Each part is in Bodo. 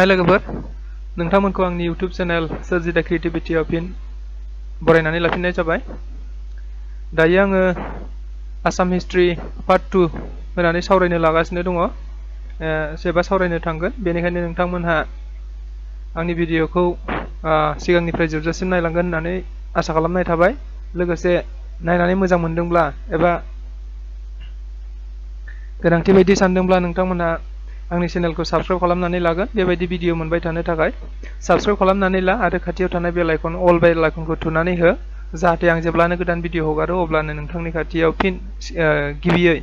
हाय लोगोफोर नोंथांमोनखौ आंनि YouTube चेनेल सोरजि दा क्रिएटिविटीआव फिन बरायनानै लाफिननाय जाबाय। दायो आङो आसाम हिस्ट्री पार्ट 2 होनानै सावरायनो लागासिनो दङ एबा सावरायनो थांगोन। बेनिखायनो नोंथांमोनहा आंनि भिडिअखौ सिगांनिफ्राय जोबजासिम नायलांगोन होननानै आसा खालामनाय थाबाय। लोगोसे नायनानै मोजां मोनदोंब्ला एबा गोनांथि बायदि सानदोंब्ला नोंथांमोनहा आंनि चेनेलखौ साबस्क्राइब खालामनानै लागोन। बेबायदि भिडिअ मोनबाय थानो थाखाय साबस्क्राइब खालामनानै ला आरो खाथियाव थानाय बेल आइकन अल बेल आइकनखौ थुनानै हो, जाहाथे आं जेब्लानो गोदान भिडिअ हगारो अब्लानो नोंथांनि खाथियाव फिन गिबियै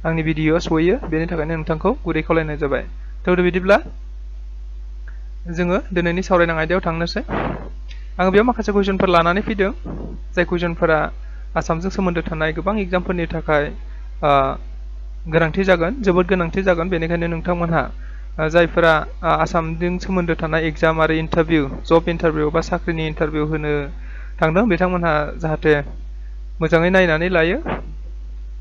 आंनि भिडिअ सहैयो। बेनि थाखायनो नोंथांखौ गुरै खावलायनाय जाबाय। थ' बिदिब्ला जोङो दिनैनि सावरायनां आयदायाव थांनोसै। आं बेयाव माखासे कुइसनफोर लानानै फैदों, जाय कुइसनफोरा आसामजों सोमोन्दो थानाय गोबां एग्जामफोरनि थाखाय गोनांथि जागोन, जोबोद गोनांथि जागोन। बेनिखायनो नोंथांमोनहा जायफोरा आसामजों सोमोन्दो थानाय एग्जाम आरो इन्टारभिउ, जब इन्टारभिउ बा साख्रिनि इन्टारभिउ होनो थांदों, बिथांमोनहा जाहाथे मोजाङै नायनानै लायो।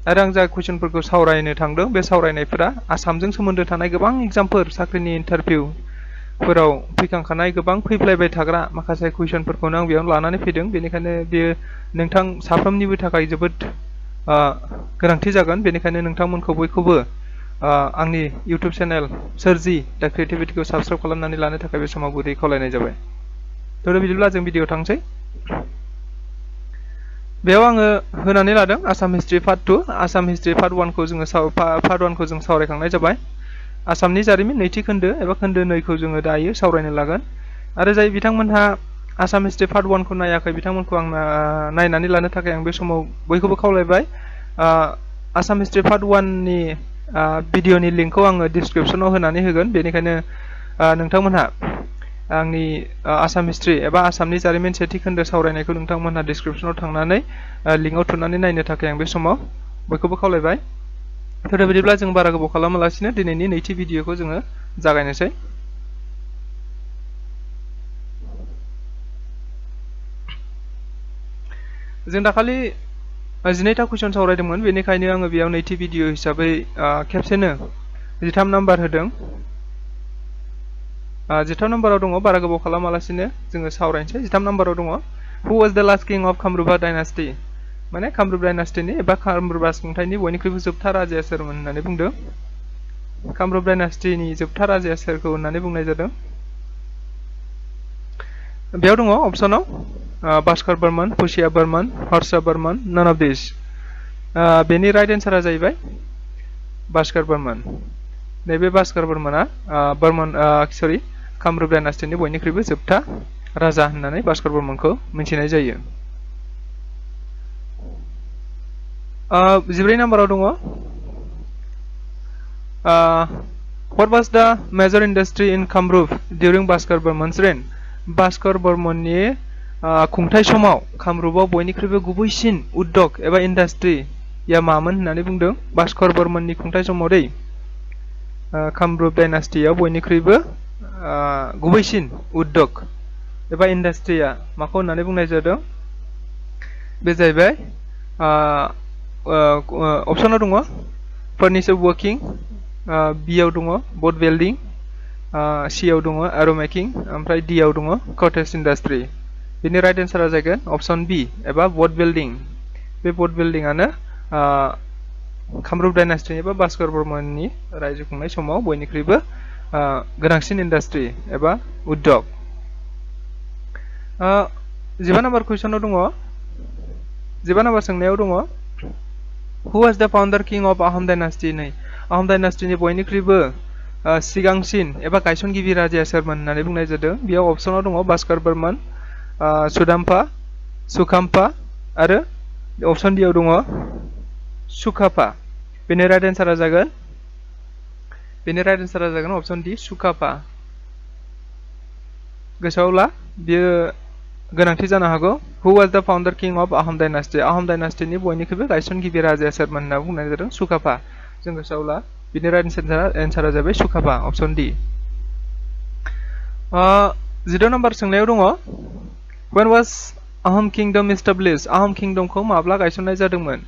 आरो आं जा कुइसनफोरखौ सावरायनो थांदों, बे सावरायनायफोरा आसामजों सोमोन्दो थानाय गोबां एग्जामफोर, साख्रिनि इन्टारभिउफोराव फैखांखानाय गोबां फैफ्लायबाय थाग्रा माखासे कुइसनफोरखौनो आं बेयाव लानानै फैदों। बेनिखायनो बेयो नोंथां साफ्रोमनिबो थाखाय जोबोद गोनांथि जागोन। बेनिखायनो नोंथांमोनखौ बयखौबो आंनि YouTube चेनेल सोरजि दा क्रिएटिविटीखौ साबस्क्राइब खालामनानै लानो थाखाय बे समाव गुरै खावलायनाय जाबाय। थ' बिदिब्ला जों भिडिअ थांसै। बेयाव आङो होनानै लादों Assam history part 2। Assam history part 1 खौ जोङो पार्ट 1 खौ जों सावरायखांनाय जाबाय। आसामनि जारिमिन नैथि खोन्दो एबा खोन्दो 2 खौ जोङो दायो सावरायनो लागोन। आरो जाय बिथांमोनहा आसाम हिस्ट्री पार्ट 1 खौ नायाखै, बिथांमोनखौ आं नायनानै लानो थाखाय आं बे समाव बयखौबो खावलायबाय। आसाम हिस्ट्री पार्ट 1 नि भिडिअनि लिंकखौ आङो डिसक्रिपसनाव होनानै होगोन। बेनिखायनो नोंथांमोनहा आंनि आसाम हिस्ट्री एबा आसामनि जारिमिन सेथि खोन्दो सावरायनायखौ नोंथांमोनहा डिसक्रिपसनाव थांनानै लिंकआव थुनानै नायनो थाखाय आं बे समाव बयखौबो खावलायबाय। थ' बिदिब्ला जों बारा गोबाव खालामालासिनो दिनैनि नैथि भिडिअखौ जोङो जागायनोसै। जों दाखालि 12टा कुइसन सावरायदोंमोन, बेनिखायनो आङो बेयाव नैथि भिडिअ हिसाबै खेबसेनो 13 नाम्बार होदों। 13 नाम्बाराव दङ, बारा गोबाव खालामालासिनो जोङो सावरायनोसै। 13 नाम्बाराव दङ, हु वाज द last king of Kamrupa dynasty, माने कामरुप डायनास्टीनि एबा कामरुप राजखुंथायनि बयनिख्रुइबो जोबथा राजाया सोरमोन होननानै बुंदों। कामरुप डायनास्टीनि जोबथा राजाया सोरखौ होननानै बुंनाय जादों। बेयाव दङ अप्शनाव भास्कर बर्मन, पुष्या बर्मन, हर्ष बर्मन, नन अफ दिस। बेनि राइट एन्सारा जाहैबाय भास्कर बर्मन। नैबे भास्कर बर्मना कामरुप डायनास्टीनि बयनिख्रुइबो जोबथा राजा होननानै भास्कर बर्मनखौ मिथिनाय जायो। 14 नाम्बाराव दङ, what was the major industry in Kamrup during Bhaskar Burman's reign? Bhaskar बर्मननि खुंथाय समाव कामरुपआव बयनिख्रुइबो गुबैसिन उद्योग एबा इन्डास्ट्रिया मामोन होननानै बुंदों। भास्कर बर्मननि खुंथाय समाव दै कामरुप डायनास्टीयाव बयनिख्रुइबो गुबैसिन उद्योग एबा इन्डास्ट्रिया माखौ होननानै बुंनाय जादों? बे जाहैबाय अप्शनाव दङ फर्निचार वर्किं, बियाव दङ बोट बिल्डिं, सियाव दङ एर' मेकिं, ओमफ्राय डियाव दङ कटेज इन्डास्ट्रि। बेनि राइट एन्सारा जागोन अप्शन बि एबा बोट बिल्डिं। बे बोट बिल्डिंआनो कामरुप डायनास्टी एबा भास्कर बर्मननि रायजो खुंनाय समाव बयनिख्रुइबो गोनांसिन इन्डास्ट्रि एबा उद्योग। 15 नाम्बार कुइसनाव दङ, 15 नाम्बार सोंनायाव दङ, हु वाज द फाउन्डार किं अफ आहम डायनास्टी? नै आहम डायनास्टीनि बयनिख्रुइबो सिगांसिन एबा गायसनगिरि राजाया सोरमोन होननानै बुंनाय जादों। बेयाव अप्शनाव दङ भास्कर बर्मन, सुखाम्फा आरो अप्शन डियाव दङ सुकाफा। बेनि राइट एन्सारा जागोन अप्शन डि सुकाफा। गोसोआव ला, बियो गोनांथि जानो हागौ। हु वाज द फाउन्डार किं अफ आहम डायनास्टी? आहम डायनास्टीनि बयनिख्रुइबो गायसनगिरि राजाया सोरमोन होनना बुंनाय जादों सुकाफा। जों गोसोआव ला, बिनि राइट एन्सारा जाबाय सुकाफा, अप्शन डि। 16 नाम्बार सोंनायाव दङ, when was आहम किंडम established? आहम किंडमखौ माब्ला गायसननाय जादोंमोन?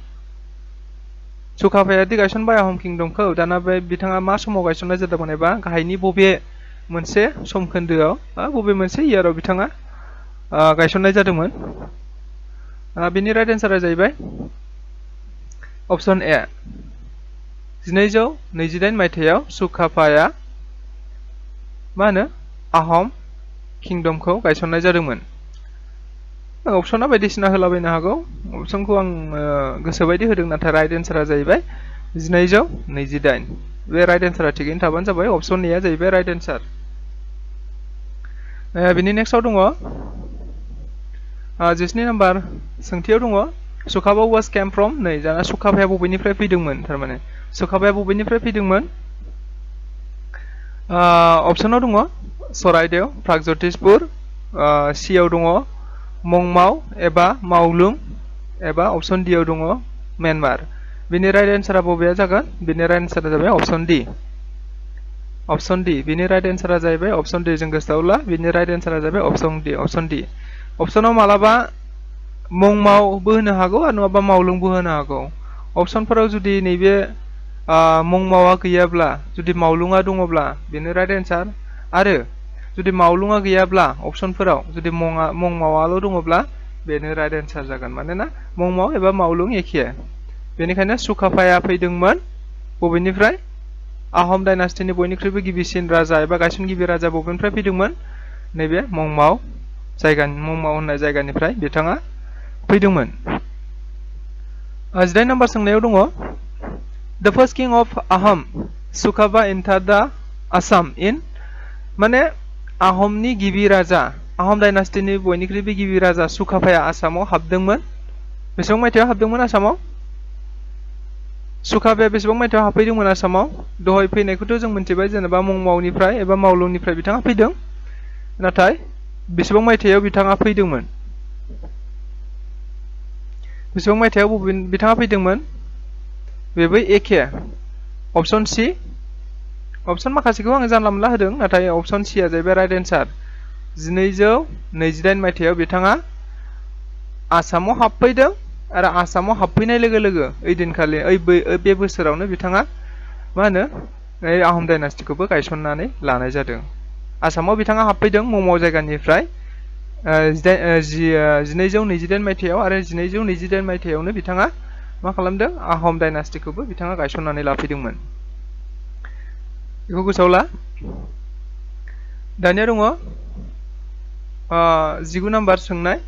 सुकाफाया दि गायसनबाय आहम किंडमखौ, दाना बे बिथाङा मा समाव गायसननाय जादोंमोन एबा गाहायनि बबे मोनसे समखोन्दोआव बबे मोनसे इयाराव बिथाङा गायसननाय जादोंमोन बिनि राइट एन्सारा जाहैबाय अप्शन ए 1228 मायथाइयाव सुकाफाया मा होनो आहम किंडमखौ गायसननाय जादोंमोन अपशना बायदिसिना होलाबायनो हागौ अपशनखौ आं गोसोबायदि होदों नाथाय राइट एन्सारा जाहैबाय 1228 बे राइट एन्सारा थिगैनो थाबानो जाबाय अपशन ए आ जाहैबाय राइट एन्सार बिनि नेक्स्टआव दङ 19 नाम्बार सोंथियाव दङ सुकाफा वाज केम फ्रम नै जाना सुकाफाया बबेनिफ्राय फैदोंमोन थारमाने सुकाफाया बबेनिफ्राय फैदोंमोन अपशनाव दङ सराइदेव प्रागज्योतिषपुर सिआव दङ मंमाव एबा मावलुं एबा अपशन डि आव दङ म्यानमार बिनि राइट एन्सारा बबेया जागोन बिनि राइट एन्सारा जाबाय अपशन डि बिनि राइट एन्सारा जाहैबाय अपशन डि जों गोसोआव ला बिनि राइट एन्सारा जाहैबाय अपशन डि अपशनाव मालाबा मंमावबो होनो हागौ आरो नङाबा मावलुंबो होनो हागौ अपशनफोराव जुदि नैबे मंमावा गैयाब्ला जुदि मावलुङा दङब्ला बेनो राइट एन्सार आरो जुदि मावलुङा गैयाब्ला अपशनफोराव जुदि मंमावाल' दङब्ला बेनो राइट एन्सार जागोन मानोना मंमाव एबा मावलुं एखे बेनिखायनो सुकाफाया फैदोंमोन बबेनिफ्राय आहम डाइनास्टिनि बयनिख्रुइबो गिबिसिन राजा एबा गायसनगिरि राजा बबेनिफ्राय फैदोंमोन नैबे मंमाव होननाय जायगानिफ्राय बिथाङा फैदोंमोन 18 नाम्बार सोंनायाव दङ द फार्स्ट किं अफ आहम सुकाफा एन्टार्ड द आसाम इन माने आहमनि गिबि राजा आहम डाइनास्टिनि बयनिख्रुइबो गिबि राजा सुकाफाया आसामाव हाबदोंमोन बेसेबां मायथाइयाव हाबदोंमोन आसामाव सुकाफाया बेसेबां मायथाइयाव हाबफैदोंमोन आसामाव दहाय फैनायखौथ' जों मिथिबाय जेनेबा मंमावनिफ्राय एबा मावलुंनिफ्राय बिथाङा फैदों नाथाय बेसेबां मायथाइयाव बिथाङा फैदोंमोन बेसेबां मायथाइयाव बिथाङा फैदोंमोन बेबो एखे अपशन सि अपशन माखासेखौ आं जानला मोनला होदों नाथाय अपशन सि आ जाहैबाय राइट एन्सार 1228 मायथाइयाव बिथाङा आसामाव हाबफैदों आरो आसामाव हाबफैनाय लोगो लोगो ओइ दिनखालि बे बोसोरावनो बिथाङा मा होनो आहम डाइनास्टिखौबो गायसननानै लानाय जादों आसामाव बिथाङा हाबफैदों मंमाव जायगानिफ्राय 1228 मायथाइयाव आरो 1228 मायथाइयावनो बिथाङा मा खालामदों आहम डाइनास्टिखौबो बिथाङा गायसननानै लाफैदोंमोन बेखौ गोसोआव ला दानिया दङ 19 नाम्बार सोंनाय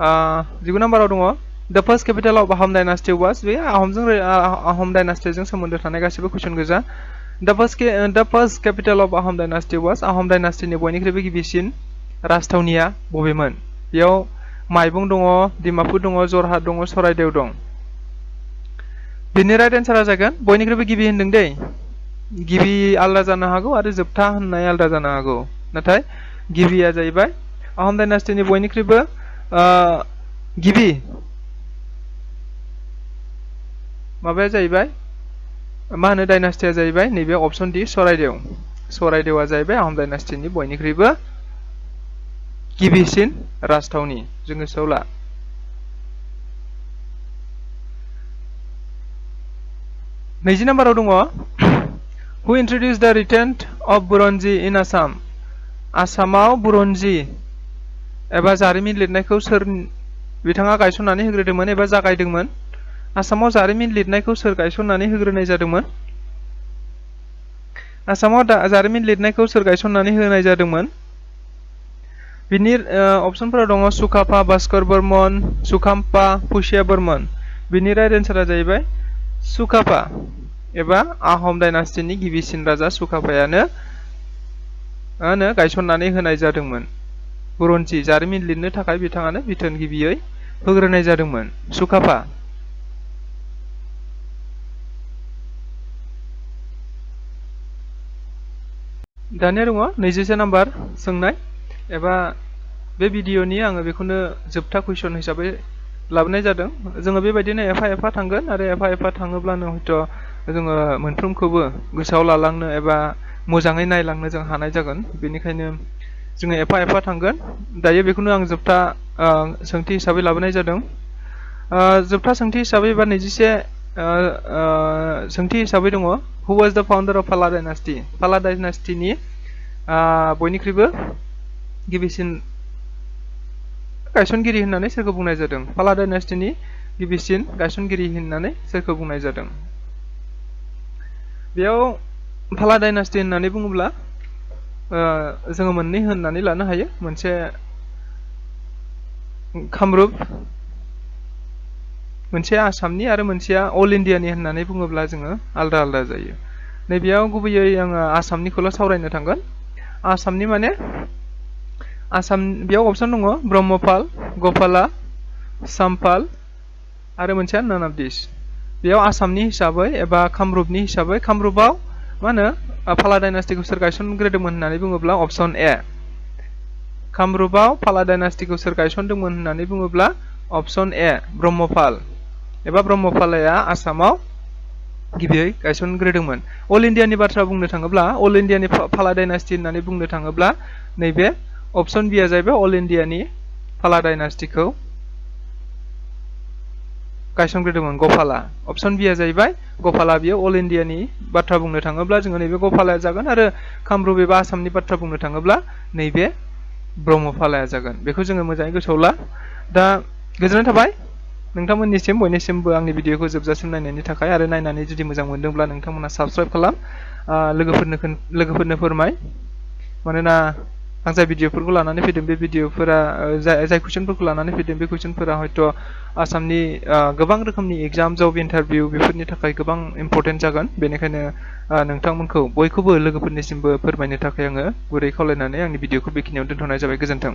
19 नाम्बाराव दङ द फार्स्ट केपिटेल अफ आहम डाइनास्टि वाज बे आहम डाइनास्टिजों सोमोन्दो थानाय गासिबो कुइसन गोजा द फार्स्ट केपिटेल अफ आहम डाइनास्टि वाज आहम डाइनास्टिनि बयनिख्रुइबो गिबिसिन राजथावनिया बबेमोन बेयाव माइबं दङ डिमापुर दङ जरहाट दङ सराइदेव दं बिनि राइट एन्सारा जागोन बयनिख्रुइबो गिबि होनदों दै गिबि आलदा जानो हागौ आरो जोबथा होननाय आलदा जानो हागौ नाथाय गिबिया जाहैबाय आहम डाइनास्टिनि बयनिख्रुइबो गिबि माबाया जाहैबाय मा होनो डाइनास्टिया जाहैबाय नैबे अपशन डि सराइदेवआ जाहैबाय आहम डाइनास्टिनि बयनिख्रुइबो गिबिसिन राजथावनि जों गोसोआव ला 20 नाम्बाराव दङ हु इन्ट्रडिउस द रिटेन अफ बुरन्जी इन आसाम आसामाव बुरन्जी एबा जारिमिन लिरनायखौ सोर बिथाङा गायसननानै होग्रोदोंमोन एबा जागायदोंमोन आसामाव जारिमिन लिरनायखौ सोर गायसननानै होग्रोनाय जादोंमोन आसामाव जारिमिन लिरनायखौ सोर गायसननानै होनाय जादोंमोन बिनि अपशनफोराव दङ सुकाफा भास्कर बर्मन सुकाम्पा पुष्या बर्मन बिनि राइट एन्सारा जाहैबाय सुकाफा एबा आहम डाइनास्टिनि गिबिसिन राजा सुकाफायानो गायसननानै होनाय जादोंमोन बुरन्जी जारिमिन लिरनो थाखाय बिथाङानो बिथोन गिबियै होग्रोनाय जादोंमोन सुकाफा दानिया दङ 21 नाम्बार सोंनाय एबा बे भिडिअनि आङो बेखौनो जोबथा कुइसन हिसाबै लाबोनाय जादों जोङो बेबायदिनो एफा एफा थांगोन आरो एफा एफा थाङोब्लानो हयथ' जोङो मोनफ्रोमखौबो गोसोआव लालांनो एबा मोजाङै नायलांनो जों हानाय जागोन बेनिखायनो जोङो एफा एफा थांगोन दायो बेखौनो आं जोबथा सोंथि हिसाबै लाबोनाय जादों जोबथा सोंथि हिसाबै एबा 21 सोंथि हिसाबै दङ हु वाज द फाउन्डार अफ पाला डाइनास्टि पाला डाइनास्टिनि बयनिख्रुइबो गिबिसिन गायसनगिरि होननानै सोरखौ बुंनाय जादों पाला डाइनास्टिनि गिबिसिन गायसनगिरि होननानै सोरखौ बुंनाय जादों बेयाव पाला डाइनास्टि होननानै बुङोब्ला जोङो मोननै होननानै लानो हायो मोनसे कामरुप मोनसे आसामनि आरो मोनसेया अल इन्डियानि होननानै बुङोब्ला जोङो आलदा आलदा जायो नैबेयाव गुबैयै आङो आसामनिखौल' सावरायनो थांगोन आसामनि माने आसाम बेयाव अपसन दङ ब्रह्मपाल गपाला सामपाल आरो मोनसेया नान अफ दिस बेयाव आसामनि हिसाबै एबा कामरुपनि हिसाबै कामरुपआव मा होनो पाला डाइनास्टिखौ सोर गायसनग्रोदोंमोन होननानै बुङोब्ला अपसन ए कामरुपआव पाला डाइनास्टिखौ सोर गायसनदोंमोन होननानै बुङोब्ला अपसन ए ब्रह्मपाल एबा ब्रह्मपालाया आसामाव गिबियै गायसनग्रोदोंमोन अल इन्डियानि बाथ्रा बुंनो थाङोब्ला अल इन्डियानि पाला डाइनास्टि होननानै बुंनो थाङोब्ला नैबे अपसन बिया जाहैबाय अल इन्डियानि पाला डाइनास्टिखौ गायसनग्रोदोंमोन गपाला अपसन बिया जाहैबाय गपाला बियो अल इन्डियानि बाथ्रा बुंनो थाङोब्ला जोङो नैबे गपालाया जागोन आरो कामरुप एबा आसामनि बाथ्रा बुंनो थाङोब्ला नैबे ब्रह्मपालाया जागोन बेखौ जोङो मोजाङै गोसोआव ला दा गोजोननाय थाबाय नोंथांमोननिसिम बयनिसिमबो आंनि भिडिअखौ जोबजासिम नायनायनि थाखाय आरो नायनानै जुदि मोजां मोनदोंब्ला नोंथांमोना साबस्क्राइब खालाम लोगोफोरनो फोरमाय मानोना आं जाय भिडिअफोरखौ लानानै फैदों बे भिडिअफोरा जाय कुइसनफोरखौ लानानै फैदों बे कुइसनफोरा हयथ' आसामनि गोबां रोखोमनि एग्जाम जब इन्टारभिउ बेफोरनि थाखाय गोबां इम्परटेन्ट जागोन बेनिखायनो नोंथांमोनखौ बयखौबो लोगोफोरनिसिमबो फोरमायनो थाखाय आङो गुरै खावलायनानै आंनि भिडिअखौ बेखिनियाव दोनथ'नाय जाबाय गोजोन्थों